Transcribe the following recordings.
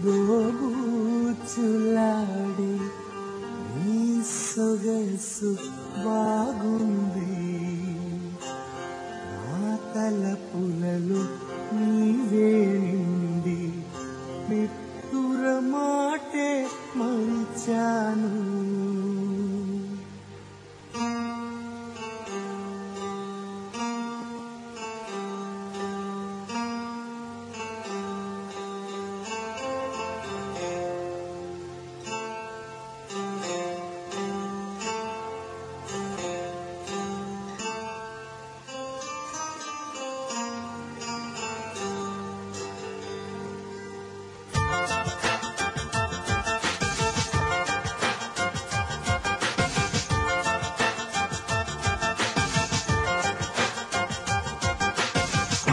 దోబూచులాడే నీ సొగసు బాగుంది, నా తలపులలో నీవే నిండి నిట్టుర మాటే మరిచాను.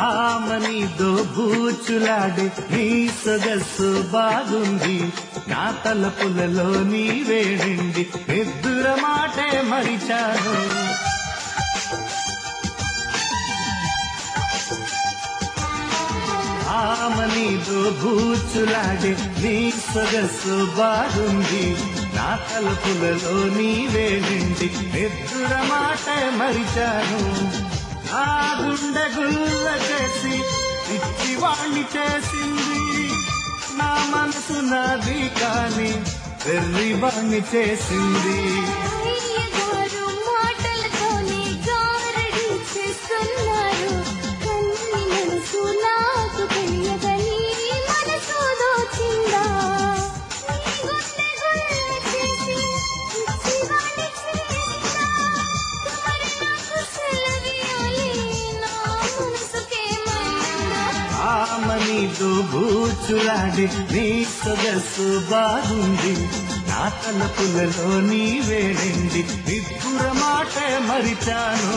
ఆమని దోబూచులాడే నీ సొగసు బాగుంది, నా తలపులలో నీవే నిండి నిద్దుర మాటే మరిచాను. ఆమని దోబూచులాడే నీ సొగసు బాగుంది, నా తలపులలో నీవే నిండి నిద్దుర మాటే మరిచాను. ఆ గుండె గుల్ల చేసి పిచ్చివాణ్ణి చేసింది, నా మనసు నాది కాని వెర్రివాణ్ణి చేసింది. మాటలతోనే గారడి చేస్తున్నారు, కన్ని మనసు నాకు తెలియదని మనసు దోచిందా. ఆమని దోబూచులాడే నీ సొగసు బాగుంది, నా తలపులలో నీవే నిండి నిద్దుర మాటే మరిచాను.